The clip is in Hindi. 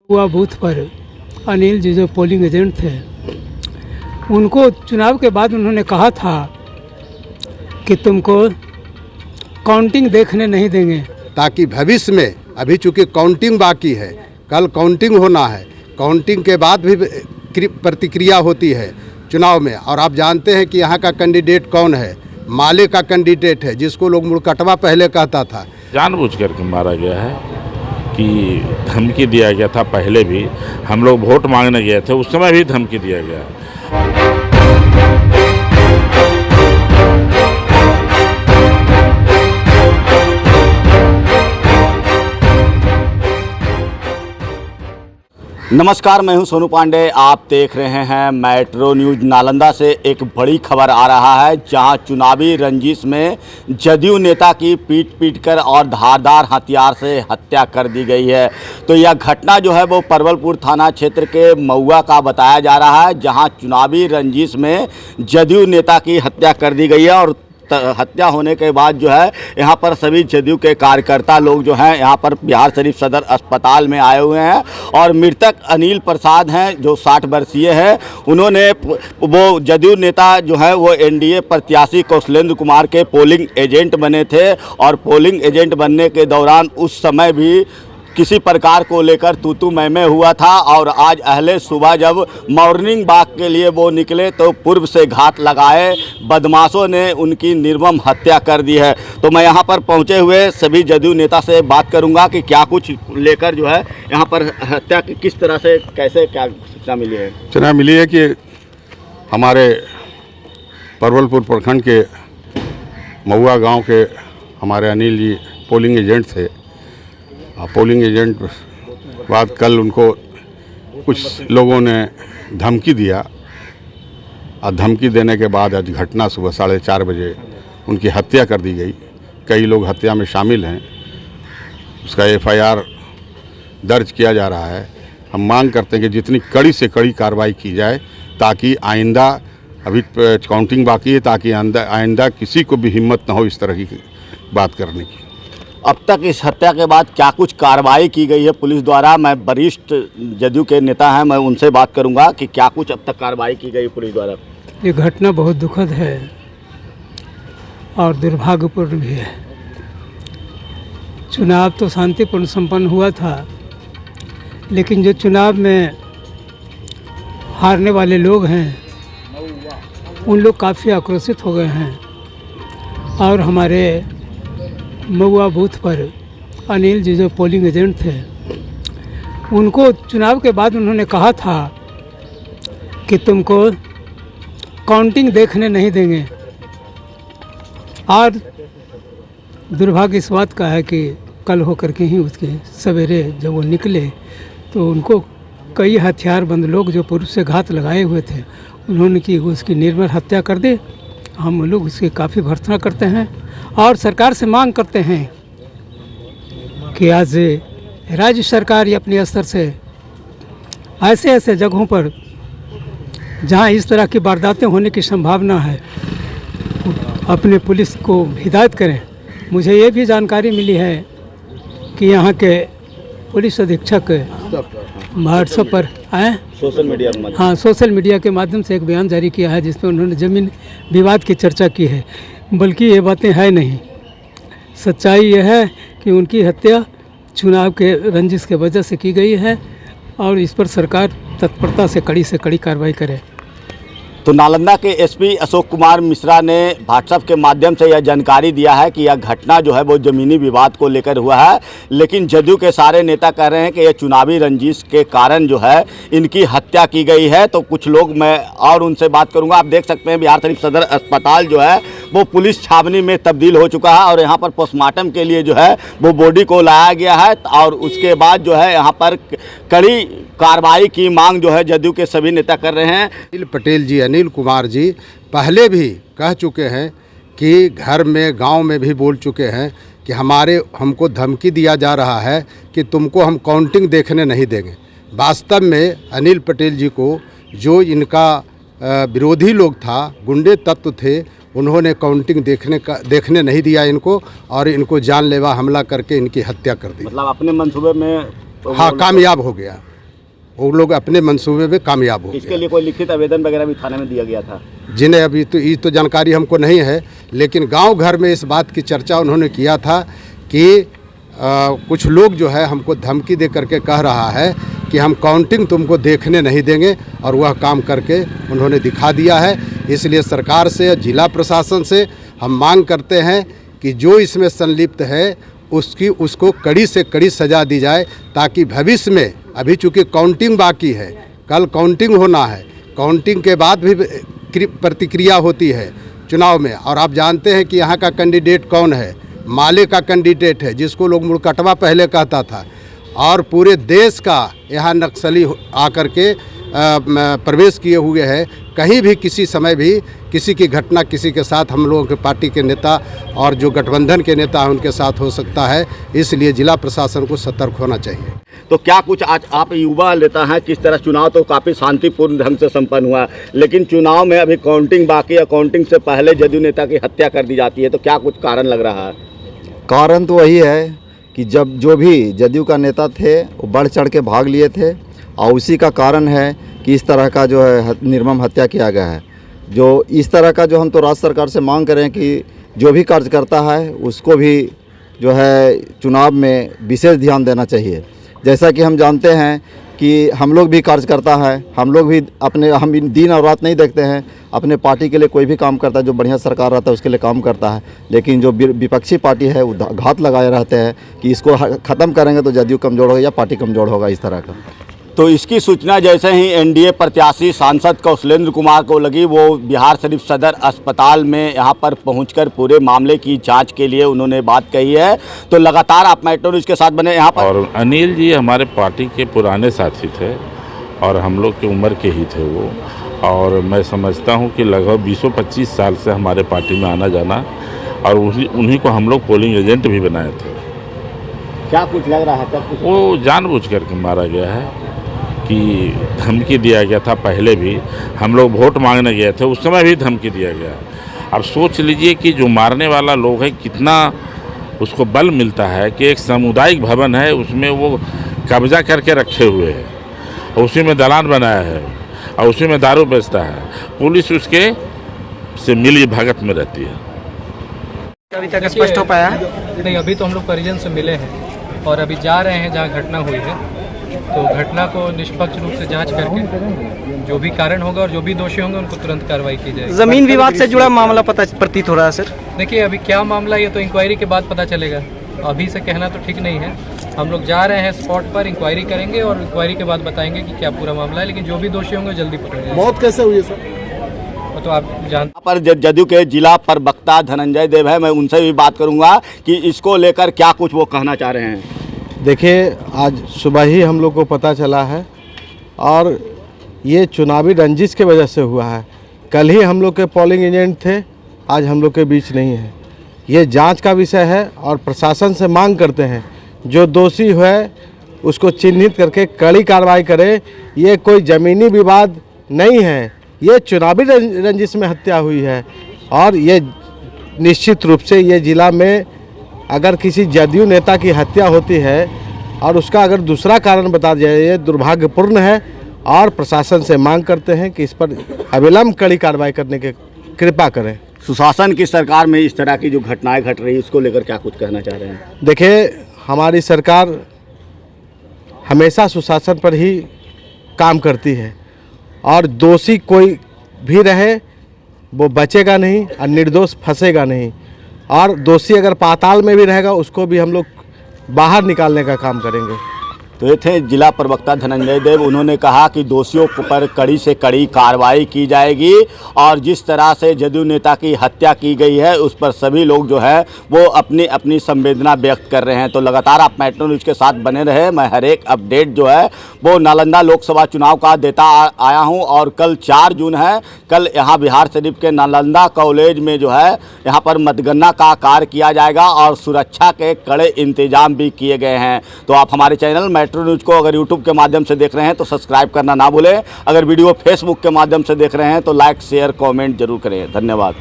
हुआ बूथ पर अनिल जी जो पोलिंग एजेंट थे, उनको चुनाव के बाद उन्होंने कहा था कि तुमको काउंटिंग देखने नहीं देंगे, ताकि भविष्य में, अभी चूँकि काउंटिंग बाकी है, कल काउंटिंग होना है, काउंटिंग के बाद भी प्रतिक्रिया होती है चुनाव में। और आप जानते हैं कि यहाँ का कैंडिडेट कौन है, माले का कैंडिडेट है, जिसको लोग मुड़कटवा पहले कहता था। जानबूझकर के मारा गया है कि धमकी दिया गया था। पहले भी हम लोग वोट मांगने गए थे, उस समय भी धमकी दिया गया। नमस्कार, मैं हूं सोनू पांडे। आप देख रहे हैं मेट्रो न्यूज। नालंदा से एक बड़ी खबर आ रहा है, जहां चुनावी रंजिश में जदयू नेता की पीट कर और धारदार हथियार से हत्या कर दी गई है। तो यह घटना जो है वो परवलपुर थाना क्षेत्र के महुआ का बताया जा रहा है, जहां चुनावी रंजिश में जदयू नेता की हत्या कर दी गई है। और हत्या होने के बाद जो है यहाँ पर सभी जदयू के कार्यकर्ता लोग जो हैं यहाँ पर बिहार शरीफ सदर अस्पताल में आए हुए हैं। और मृतक अनिल प्रसाद हैं, जो 60 वर्षीय है। उन्होंने वो जदयू नेता जो है वो एनडीए प्रत्याशी कौशलेंद्र कुमार के पोलिंग एजेंट बने थे। और पोलिंग एजेंट बनने के दौरान उस समय भी किसी प्रकार को लेकर तू मैं हुआ था। और आज अहले सुबह जब मॉर्निंग वॉक के लिए वो निकले तो पूर्व से घात लगाए बदमाशों ने उनकी निर्मम हत्या कर दी है। तो मैं यहाँ पर पहुँचे हुए सभी जदयू नेता से बात करूँगा कि क्या कुछ लेकर जो है यहाँ पर हत्या की किस तरह से कैसे क्या सूचना मिली है। सूचना मिली है कि हमारे परवलपुर प्रखंड के महुआ गांव के हमारे अनिल जी पोलिंग एजेंट थे। पोलिंग एजेंट बाद कल उनको कुछ लोगों ने धमकी दिया और धमकी देने के बाद आज घटना सुबह 4:30 बजे उनकी हत्या कर दी गई। कई लोग हत्या में शामिल हैं, उसका FIR दर्ज किया जा रहा है। हम मांग करते हैं कि जितनी कड़ी से कड़ी कार्रवाई की जाए, ताकि आइंदा, अभी काउंटिंग बाकी है, ताकि आइंदा किसी को भी हिम्मत न हो इस तरह की बात करने की। अब तक इस हत्या के बाद क्या कुछ कार्रवाई की गई है पुलिस द्वारा? मैं वरिष्ठ जदयू के नेता हैं, मैं उनसे बात करूंगा कि क्या कुछ अब तक कार्रवाई की गई पुलिस द्वारा। ये घटना बहुत दुखद है और दुर्भाग्यपूर्ण भी है। चुनाव तो शांतिपूर्ण संपन्न हुआ था, लेकिन जो चुनाव में हारने वाले लोग हैं उन लोग काफ़ी आक्रोशित हो गए हैं। और हमारे महुआ बूथ पर अनिल जी जो पोलिंग एजेंट थे, उनको चुनाव के बाद उन्होंने कहा था कि तुमको काउंटिंग देखने नहीं देंगे। और दुर्भाग्य इस बात का है कि कल होकर के ही उसके सवेरे जब वो निकले तो उनको कई हथियारबंद लोग जो पूर्व से घात लगाए हुए थे, उन्होंने की उसकी निर्मम हत्या कर दी। हम लोग उसकी काफ़ी भर्त्सना करते हैं और सरकार से मांग करते हैं कि आज राज्य सरकार या अपने स्तर से ऐसे जगहों पर जहां इस तरह की वारदातें होने की संभावना है, अपने पुलिस को हिदायत करें। मुझे ये भी जानकारी मिली है कि यहाँ के पुलिस अधीक्षक व्हाट्सएप पर सोशल मीडिया के माध्यम से एक बयान जारी किया है, जिसमें उन्होंने ज़मीन विवाद की चर्चा की है। बल्कि ये बातें है नहीं, सच्चाई ये है कि उनकी हत्या चुनाव के रंजिश के वजह से की गई है और इस पर सरकार तत्परता से कड़ी कार्रवाई करे। तो नालंदा के एसपी अशोक कुमार मिश्रा ने व्हाट्सएप के माध्यम से यह जानकारी दिया है कि यह घटना जो है वो ज़मीनी विवाद को लेकर हुआ है, लेकिन जदयू के सारे नेता कह रहे हैं कि यह चुनावी रंजिश के कारण जो है इनकी हत्या की गई है। तो कुछ लोग, मैं और उनसे बात करूंगा। आप देख सकते हैं बिहार शरीफ सदर अस्पताल जो है वो पुलिस छावनी में तब्दील हो चुका है और यहाँ पर पोस्टमार्टम के लिए जो है वो बॉडी को लाया गया है। और उसके बाद जो है यहाँ पर कड़ी कार्रवाई की मांग जो है जदयू के सभी नेता कर रहे हैं। अनिल पटेल जी, अनिल कुमार जी पहले भी कह चुके हैं कि घर में, गांव में भी बोल चुके हैं कि हमको धमकी दिया जा रहा है कि तुमको हम काउंटिंग देखने नहीं देंगे। वास्तव में अनिल पटेल जी को जो इनका विरोधी लोग था, गुंडे तत्व थे, उन्होंने काउंटिंग देखने नहीं दिया इनको और इनको जानलेवा हमला करके इनकी हत्या कर दी। मतलब अपने मंसूबे में हाँ, कामयाब हो गया। वो लोग अपने मंसूबे में कामयाब हो इसके गए। लिए कोई लिखित आवेदन वगैरह भी थाने में दिया गया था? जिन्हें अभी तो ये तो जानकारी हमको नहीं है, लेकिन गांव घर में इस बात की चर्चा उन्होंने किया था कि कुछ लोग जो है हमको धमकी दे करके कह रहा है कि हम काउंटिंग तुमको देखने नहीं देंगे, और वह काम करके उन्होंने दिखा दिया है। इसलिए सरकार से, जिला प्रशासन से हम मांग करते हैं कि जो इसमें संलिप्त है उसको कड़ी से कड़ी सज़ा दी जाए, ताकि भविष्य में, अभी चूँकि काउंटिंग बाकी है, कल काउंटिंग होना है, काउंटिंग के बाद भी प्रतिक्रिया होती है चुनाव में। और आप जानते हैं कि यहाँ का कैंडिडेट कौन है, माले का कैंडिडेट है, जिसको लोग मुड़कटवा पहले कहता था, और पूरे देश का यहाँ नक्सली आकर के प्रवेश किए हुए हैं। कहीं भी किसी समय भी किसी की घटना किसी के साथ हम लोगों के पार्टी के नेता और जो गठबंधन के नेता हैं उनके साथ हो सकता है। इसलिए जिला प्रशासन को सतर्क होना चाहिए। तो क्या कुछ आज आप युवा लेता है, किस तरह चुनाव तो काफ़ी शांतिपूर्ण ढंग से संपन्न हुआ, लेकिन चुनाव में अभी काउंटिंग बाकी है, काउंटिंग से पहले जदयू नेता की हत्या कर दी जाती है, तो क्या कुछ कारण लग रहा है? कारण तो वही है कि जब जो भी जदयू का नेता थे वो बढ़ चढ़ के भाग लिए थे, और उसी का कारण है कि इस तरह का जो है निर्मम हत्या किया गया है। जो इस तरह का जो हम तो राज्य सरकार से मांग करें कि जो भी कार्यकर्ता है उसको भी जो है चुनाव में विशेष ध्यान देना चाहिए। जैसा कि हम जानते हैं कि हम लोग भी कार्यकर्ता हैं, हम लोग भी हम दिन और रात नहीं देखते हैं, अपने पार्टी के लिए कोई भी काम करता है, जो बढ़िया सरकार रहता है उसके लिए काम करता है, लेकिन जो विपक्षी पार्टी है वो घात लगाए रहते हैं कि इसको ख़त्म करेंगे तो जदयू कमज़ोर होगा या पार्टी कमज़ोर होगा, इस तरह का। तो इसकी सूचना जैसे ही एनडीए प्रत्याशी सांसद कौशलेंद्र कुमार को लगी, वो बिहार शरीफ सदर अस्पताल में यहाँ पर पहुंचकर पूरे मामले की जांच के लिए उन्होंने बात कही है। तो लगातार आप मेट्रो न्यूज़ के साथ बने यहाँ पर। और अनिल जी हमारे पार्टी के पुराने साथी थे और हम लोग की उम्र के ही थे वो, और मैं समझता हूँ कि लगभग 20-25 साल से हमारे पार्टी में आना जाना, और उन्हीं को हम लोग पोलिंग एजेंट भी बनाए थे। क्या कुछ लग रहा है? क्या कुछ वो जानबूझ करके मारा गया है कि धमकी दिया गया था। पहले भी हम लोग वोट मांगने गए थे, उस समय भी धमकी दिया गया। अब सोच लीजिए कि जो मारने वाला लोग है कितना उसको बल मिलता है कि एक सामुदायिक भवन है उसमें वो कब्जा करके रखे हुए है, उसी में दलान बनाया है और उसी में दारू बेचता है। पुलिस उसके से मिली भगत में रहती है। अभी तक स्पष्ट हो पाया नहीं। अभी तो हम लोग परिजन से मिले हैं और अभी जा रहे हैं जहाँ घटना हुई है, तो घटना को निष्पक्ष रूप से जांच करके जो भी कारण होगा और जो भी दोषी होंगे उनको तुरंत कार्रवाई की जाएगी। जमीन विवाद से जुड़ा मामला प्रतीत हो रहा है सर। देखिए अभी क्या मामला, ये तो इंक्वायरी के बाद पता चलेगा, अभी से कहना तो ठीक नहीं है। हम लोग जा रहे हैं स्पॉट पर, इंक्वायरी करेंगे और इंक्वायरी के बाद बताएंगे कि क्या पूरा मामला है, लेकिन जो भी दोषी होंगे जल्दी पकड़ेंगे। मौत कैसे हुई है सर? वो तो आप जानते। पर जदयू के जिला प्रवक्ता धनंजय देव है, मैं उनसे भी बात करूंगा कि इसको लेकर क्या कुछ वो कहना चाह रहे हैं। देखिए, आज सुबह ही हम लोग को पता चला है और ये चुनावी रंजिश की वजह से हुआ है। कल ही हम लोग के पोलिंग एजेंट थे, आज हम लोग के बीच नहीं है। ये जांच का विषय है और प्रशासन से मांग करते हैं जो दोषी है उसको चिन्हित करके कड़ी कार्रवाई करे। ये कोई ज़मीनी विवाद नहीं है, ये चुनावी रंजिश में हत्या हुई है। और ये निश्चित रूप से ये ज़िला में अगर किसी जदयू नेता की हत्या होती है और उसका अगर दूसरा कारण बता दिया जाए, ये दुर्भाग्यपूर्ण है। और प्रशासन से मांग करते हैं कि इस पर अविलंब कड़ी कार्रवाई करने की कृपा करें। सुशासन की सरकार में इस तरह की जो घटनाएं घट रही है इसको लेकर क्या कुछ कहना चाह रहे हैं? देखिए, हमारी सरकार हमेशा सुशासन पर ही काम करती है और दोषी कोई भी रहे वो बचेगा नहीं और निर्दोष फंसेगा नहीं। और दोषी अगर पाताल में भी रहेगा उसको भी हम लोग बाहर निकालने का काम करेंगे। तो ये थे जिला प्रवक्ता धनंजय देव। उन्होंने कहा कि दोषियों पर कड़ी से कड़ी कार्रवाई की जाएगी और जिस तरह से जदयू नेता की हत्या की गई है उस पर सभी लोग जो है वो अपनी अपनी संवेदना व्यक्त कर रहे हैं। तो लगातार आप मेट्रो न्यूज़ के साथ बने रहे। मैं हर एक अपडेट जो है वो नालंदा लोकसभा चुनाव का देता आया हूँ और कल 4 जून है। कल यहाँ बिहार शरीफ के नालंदा कॉलेज में जो है यहाँ पर मतगणना का कार्य किया जाएगा और सुरक्षा के कड़े इंतजाम भी किए गए हैं। तो आप हमारे चैनल मेट्रो न्यूज़ को अगर यूट्यूब के माध्यम से देख रहे हैं तो सब्सक्राइब करना ना भूलें। अगर वीडियो फेसबुक के माध्यम से देख रहे हैं तो लाइक शेयर कमेंट जरूर करें। धन्यवाद।